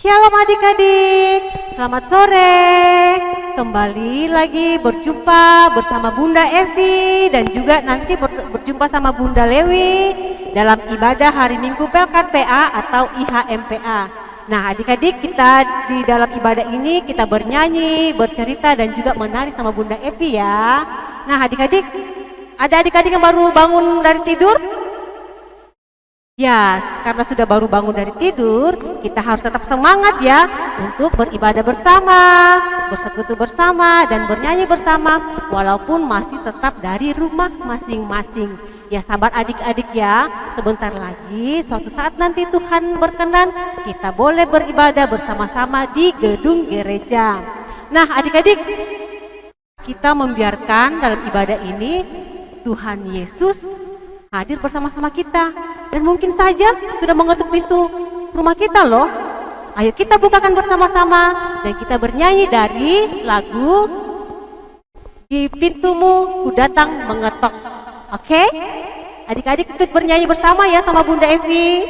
Shalom adik-adik, selamat sore. Kembali lagi berjumpa bersama Bunda Evi dan juga nanti berjumpa sama Bunda Lewi dalam ibadah hari Minggu Pelkat PA atau IHMPA. Nah adik-adik, kita di dalam ibadah ini kita bernyanyi, bercerita dan juga menari sama Bunda Evi ya. Nah adik-adik, ada adik-adik yang baru bangun dari tidur? Ya, karena sudah baru bangun dari tidur, kita harus tetap semangat ya untuk beribadah bersama, bersekutu bersama, dan bernyanyi bersama, walaupun masih tetap dari rumah masing-masing. Ya sabar adik-adik ya, sebentar lagi suatu saat nanti Tuhan berkenan, kita boleh beribadah bersama-sama di gedung gereja. Nah adik-adik, kita membiarkan dalam ibadah ini Tuhan Yesus hadir bersama-sama kita. Dan mungkin saja sudah mengetuk pintu rumah kita loh. Ayo kita bukakan bersama-sama dan kita bernyanyi dari lagu Di Pintumu Ku Datang Mengetok. Oke? Adik-adik ikut bernyanyi bersama ya sama Bunda Evi.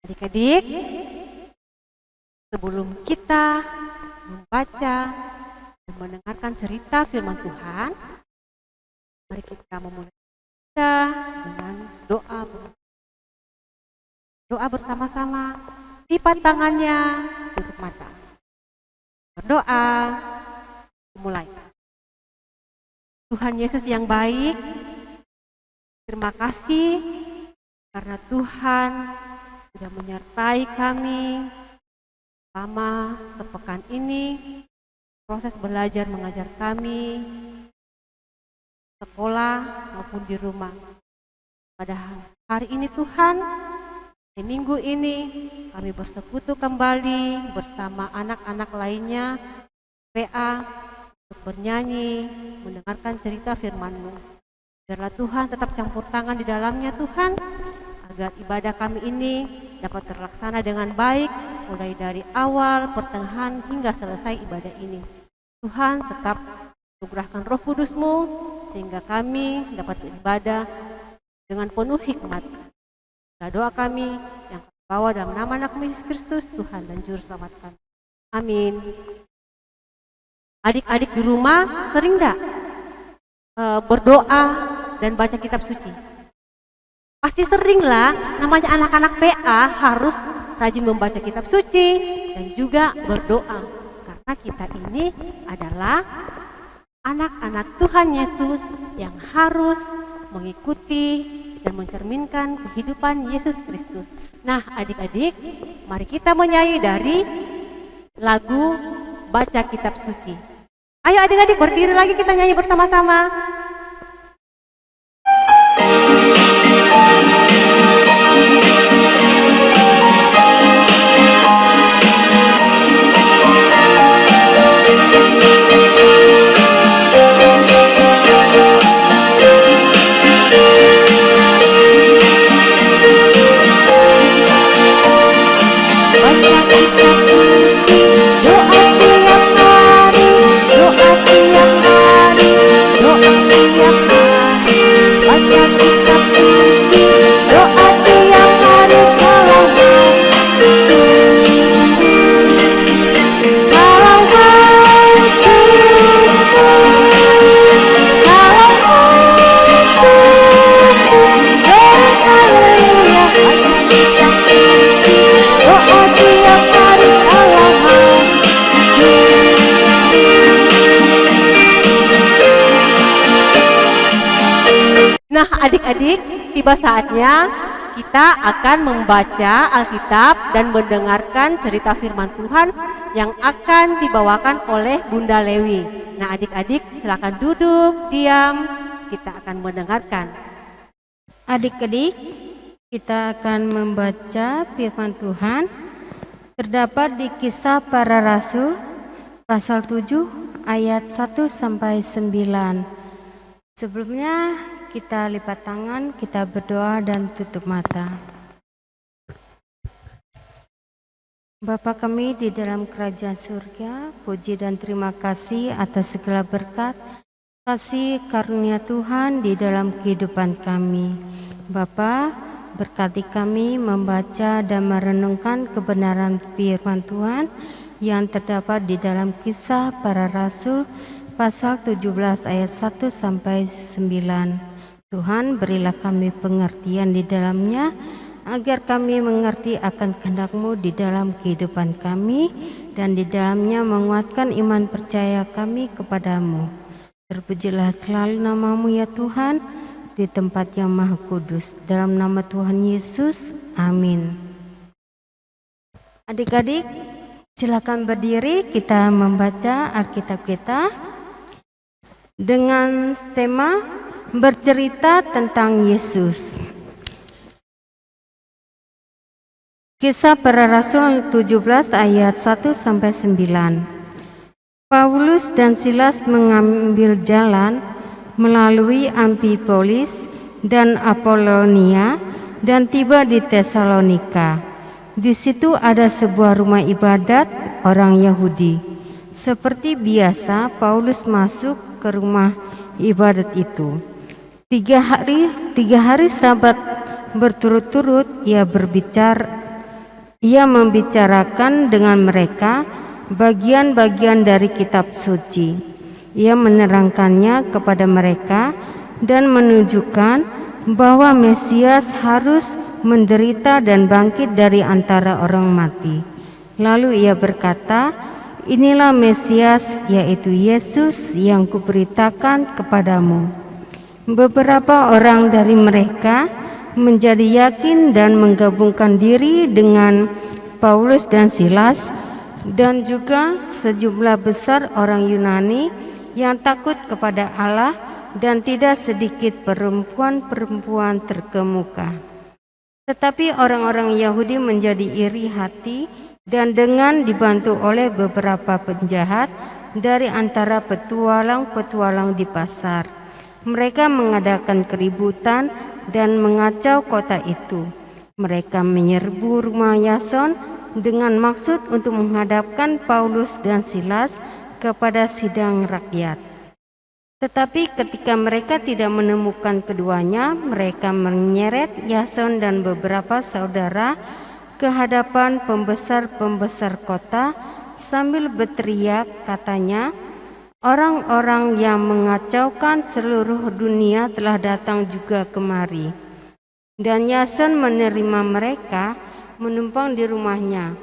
Adik-adik, sebelum kita membaca dan mendengarkan cerita firman Tuhan, mari kita memulai kita dengan doa. Doa bersama-sama, lipat tangannya, tutup mata. Berdoa, mulai. Tuhan Yesus yang baik, terima kasih karena Tuhan sudah menyertai kami selama sepekan ini, proses belajar mengajar kami, sekolah maupun di rumah. Pada hari ini Tuhan, di minggu ini kami bersekutu kembali bersama anak-anak lainnya, PA, untuk bernyanyi, mendengarkan cerita firman-Mu. Biarlah Tuhan tetap campur tangan di dalamnya Tuhan, agar ibadah kami ini dapat terlaksana dengan baik, mulai dari awal, pertengahan, hingga selesai ibadah ini. Tuhan tetap anugerahkan Roh Kudus-Mu, sehingga kami dapat beribadah dengan penuh hikmat. Doa kami yang kami bawa dalam nama anak Yesus Kristus, Tuhan dan Juru Selamat kami. Amin. Adik-adik di rumah sering enggak berdoa dan baca kitab suci? Pasti sering lah, namanya anak-anak PA harus rajin membaca kitab suci dan juga berdoa. Karena kita ini adalah anak-anak Tuhan Yesus yang harus mengikuti dan mencerminkan kehidupan Yesus Kristus. Nah adik-adik, mari kita menyanyi dari lagu Baca Kitab Suci. Ayo adik-adik berdiri lagi, kita nyanyi bersama-sama. adik-adik, tiba saatnya kita akan membaca Alkitab dan mendengarkan cerita firman Tuhan yang akan dibawakan oleh Bunda Lewi. Nah, adik-adik silakan duduk, diam, kita akan mendengarkan. Adik-adik, kita akan membaca firman Tuhan terdapat di Kisah Para Rasul pasal 7 ayat 1 sampai 9. Sebelumnya kita lipat tangan, kita berdoa dan tutup mata. Bapa kami di dalam kerajaan surga, puji dan terima kasih atas segala berkat, kasih karunia Tuhan di dalam kehidupan kami. Bapa, berkati kami membaca dan merenungkan kebenaran firman Tuhan yang terdapat di dalam Kisah Para Rasul pasal 17 ayat 1 sampai 9. Tuhan, berilah kami pengertian di dalamnya, agar kami mengerti akan kehendak-Mu di dalam kehidupan kami, dan di dalamnya menguatkan iman percaya kami kepadamu. Terpujilah selalu nama-Mu ya Tuhan, di tempat yang maha kudus. Dalam nama Tuhan Yesus, amin. Adik-adik, silakan berdiri, kita membaca Alkitab kita dengan tema bercerita tentang Yesus. Kisah Para Rasul 17 ayat 1 sampai 9. Paulus dan Silas mengambil jalan melalui Amfipolis dan Apolonia dan tiba di Tesalonika. Di situ ada sebuah rumah ibadat orang Yahudi. Seperti biasa, Paulus masuk ke rumah ibadat itu. Tiga hari Sabat berturut-turut ia membicarakan dengan mereka bagian-bagian dari kitab suci. Ia menerangkannya kepada mereka dan menunjukkan bahwa Mesias harus menderita dan bangkit dari antara orang mati. Lalu ia berkata, "Inilah Mesias, yaitu Yesus yang kuberitakan kepadamu." Beberapa orang dari mereka menjadi yakin dan menggabungkan diri dengan Paulus dan Silas, dan juga sejumlah besar orang Yunani yang takut kepada Allah, dan tidak sedikit perempuan-perempuan terkemuka. Tetapi orang-orang Yahudi menjadi iri hati, dan dengan dibantu oleh beberapa penjahat dari antara petualang-petualang di pasar, mereka mengadakan keributan dan mengacau kota itu. Mereka menyerbu rumah Yason dengan maksud untuk menghadapkan Paulus dan Silas kepada sidang rakyat. Tetapi ketika mereka tidak menemukan keduanya, mereka menyeret Yason dan beberapa saudara ke hadapan pembesar-pembesar kota sambil berteriak, katanya, "Orang-orang yang mengacaukan seluruh dunia telah datang juga kemari." Dan Yason menerima mereka, menumpang di rumahnya.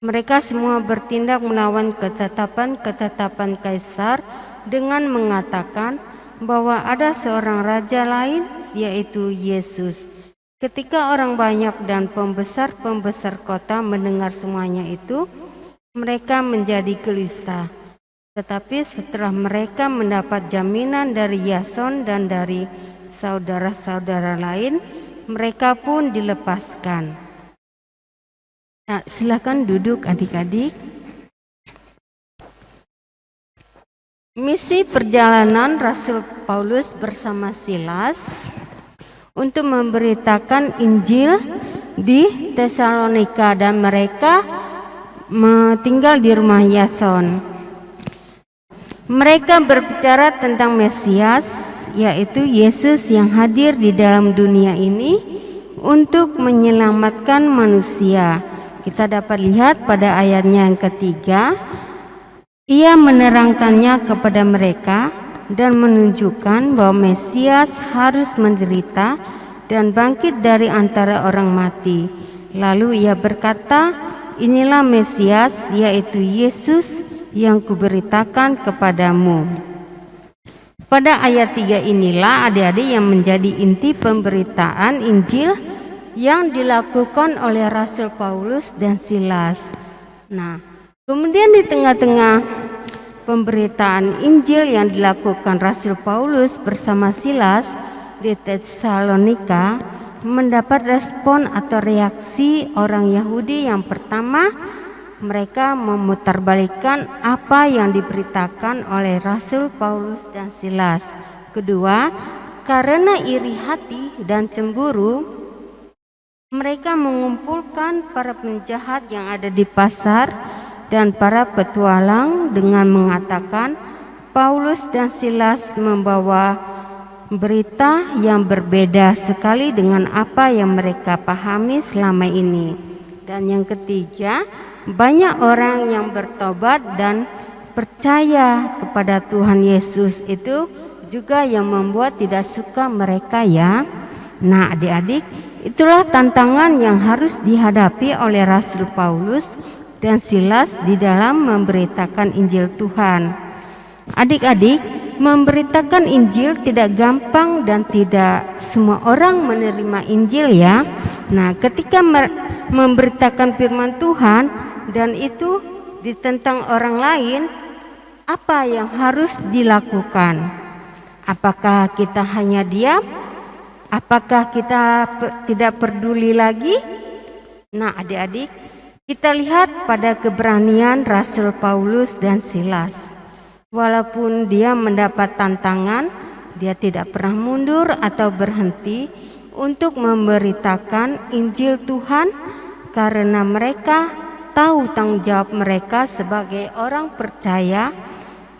Mereka semua bertindak melawan ketetapan Kaisar dengan mengatakan bahwa ada seorang raja lain, yaitu Yesus. Ketika orang banyak dan pembesar-pembesar kota mendengar semuanya itu, mereka menjadi gelisah. Tetapi setelah mereka mendapat jaminan dari Yason dan dari saudara-saudara lain, mereka pun dilepaskan. Nah, silakan duduk adik-adik. Misi perjalanan Rasul Paulus bersama Silas untuk memberitakan Injil di Tesalonika, dan mereka tinggal di rumah Yason. Mereka berbicara tentang Mesias, yaitu Yesus yang hadir di dalam dunia ini untuk menyelamatkan manusia. Kita dapat lihat pada ayatnya yang ketiga, ia menerangkannya kepada mereka dan menunjukkan bahwa Mesias harus menderita dan bangkit dari antara orang mati. Lalu ia berkata, "Inilah Mesias, yaitu Yesus yang kuberitakan kepadamu." Pada ayat 3 inilah adik-adik yang menjadi inti pemberitaan Injil yang dilakukan oleh Rasul Paulus dan Silas. Nah, kemudian di tengah-tengah pemberitaan Injil yang dilakukan Rasul Paulus bersama Silas di Tesalonika mendapat respon atau reaksi orang Yahudi. Yang pertama, mereka memutarbalikkan apa yang diberitakan oleh Rasul Paulus dan Silas. Kedua, karena iri hati dan cemburu, mereka mengumpulkan para penjahat yang ada di pasar dan para petualang dengan mengatakan Paulus dan Silas membawa berita yang berbeda sekali dengan apa yang mereka pahami selama ini. Dan yang ketiga, banyak orang yang bertobat dan percaya kepada Tuhan Yesus. Itu juga yang membuat tidak suka mereka ya. Nah adik-adik, itulah tantangan yang harus dihadapi oleh Rasul Paulus dan Silas di dalam memberitakan Injil Tuhan. Adik-adik, memberitakan Injil tidak gampang dan tidak semua orang menerima Injil ya. Nah ketika memberitakan firman Tuhan dan itu ditentang orang lain, apa yang harus dilakukan? Apakah kita hanya diam? Apakah kita tidak peduli lagi? Nah adik-adik, kita lihat pada keberanian Rasul Paulus dan Silas. Walaupun dia mendapat tantangan, dia tidak pernah mundur atau berhenti untuk memberitakan Injil Tuhan karena mereka tahu tanggung jawab mereka sebagai orang percaya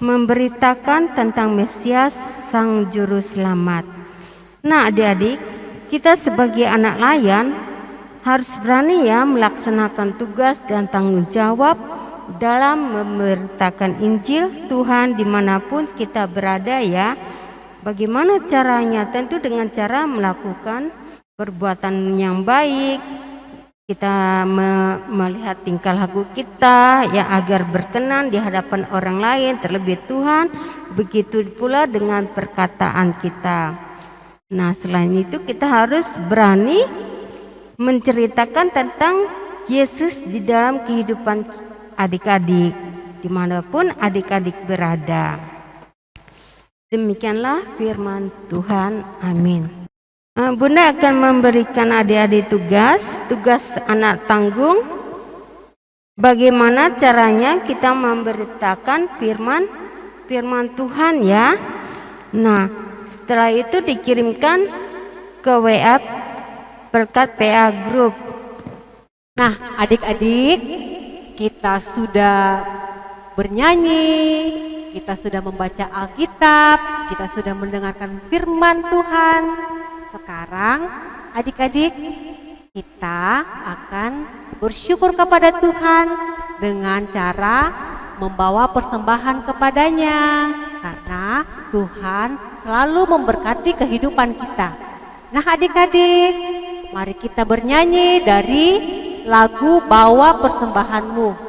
memberitakan tentang Mesias Sang Juru Selamat. Nah adik-adik, kita sebagai anak layan harus berani ya melaksanakan tugas dan tanggung jawab dalam memberitakan Injil Tuhan dimanapun kita berada ya. Bagaimana caranya? Tentu dengan cara melakukan perbuatan yang baik. Kita melihat tingkah laku kita ya agar berkenan di hadapan orang lain, terlebih Tuhan. Begitu pula dengan perkataan kita. Nah selain itu kita harus berani menceritakan tentang Yesus di dalam kehidupan adik-adik dimanapun adik-adik berada. Demikianlah firman Tuhan. Amin. Bunda akan memberikan adik-adik tugas anak tanggung. Bagaimana caranya kita memberitakan firman Tuhan ya. Nah setelah itu dikirimkan ke WA berkat PA Group. Nah adik-adik, kita sudah bernyanyi, kita sudah membaca Alkitab, kita sudah mendengarkan firman Tuhan. Sekarang adik-adik, kita akan bersyukur kepada Tuhan dengan cara membawa persembahan kepadanya, karena Tuhan selalu memberkati kehidupan kita. Nah adik-adik, mari kita bernyanyi dari lagu Bawa Persembahanmu.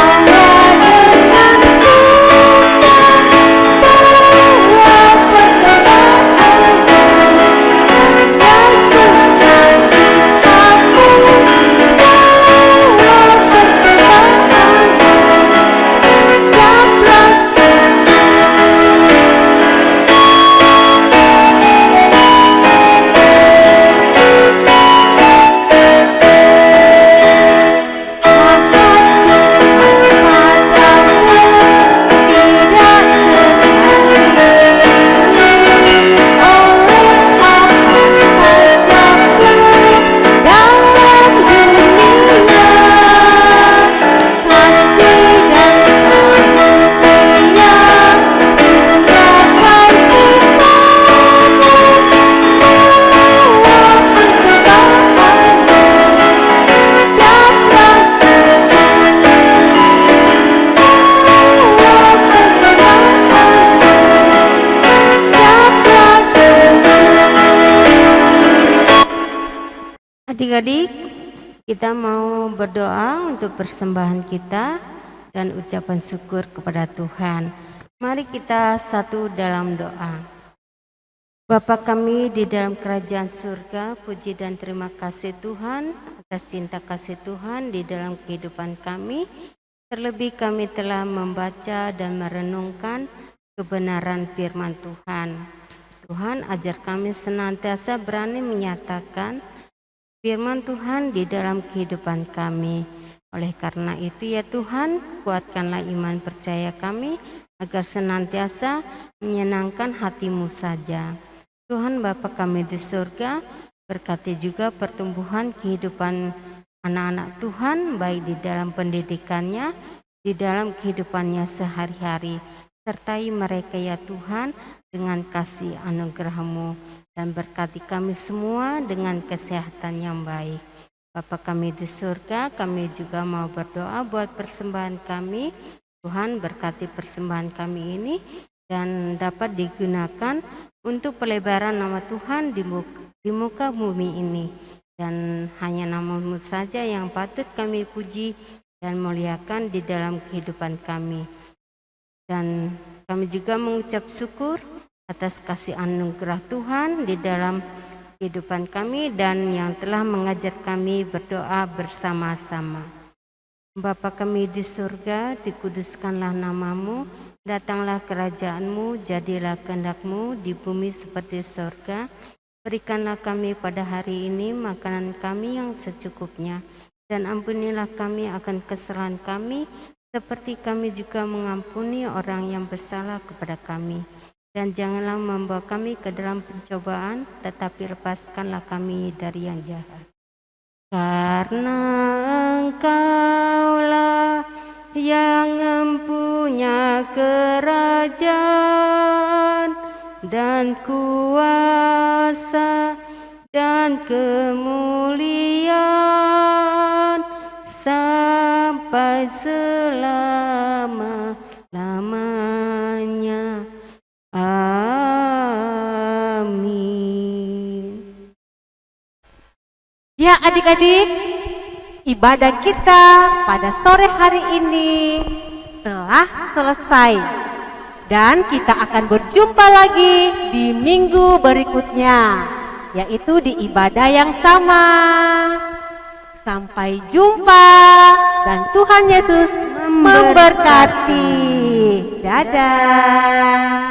Allah Adik-adik, kita mau berdoa untuk persembahan kita dan ucapan syukur kepada Tuhan. Mari kita satu dalam doa. Bapa kami di dalam kerajaan surga, puji dan terima kasih Tuhan atas cinta kasih Tuhan di dalam kehidupan kami. Terlebih kami telah membaca dan merenungkan kebenaran firman Tuhan. Tuhan, ajar kami senantiasa berani menyatakan firman Tuhan di dalam kehidupan kami. Oleh karena itu ya Tuhan, kuatkanlah iman percaya kami agar senantiasa menyenangkan hati-Mu saja. Tuhan Bapa kami di surga, berkati juga pertumbuhan kehidupan anak-anak Tuhan, baik di dalam pendidikannya, di dalam kehidupannya sehari-hari. Sertai mereka ya Tuhan dengan kasih anugerah-Mu. Dan berkati kami semua dengan kesehatan yang baik. Bapa kami di surga, kami juga mau berdoa buat persembahan kami. Tuhan berkati persembahan kami ini dan dapat digunakan untuk pelebaran nama Tuhan di muka bumi ini. Dan hanya nama-Mu saja yang patut kami puji dan muliakan di dalam kehidupan kami. Dan kami juga mengucap syukur atas kasih anugerah Tuhan di dalam kehidupan kami dan yang telah mengajar kami berdoa bersama-sama. Bapa kami di surga, dikuduskanlah nama-Mu, datanglah kerajaan-Mu, jadilah kehendak-Mu di bumi seperti surga. Berikanlah kami pada hari ini makanan kami yang secukupnya, dan ampunilah kami akan kesalahan kami, seperti kami juga mengampuni orang yang bersalah kepada kami. Dan janganlah membawa kami ke dalam pencobaan, tetapi lepaskanlah kami dari yang jahat. Karena Engkaulah yang mempunyai kerajaan dan kuasa dan kemuliaan sampai selama-lamanya. Amin. Ya adik-adik, ibadah kita pada sore hari ini telah selesai. Dan kita akan berjumpa lagi di minggu berikutnya, yaitu di ibadah yang sama. Sampai jumpa dan Tuhan Yesus memberkati. Dadah.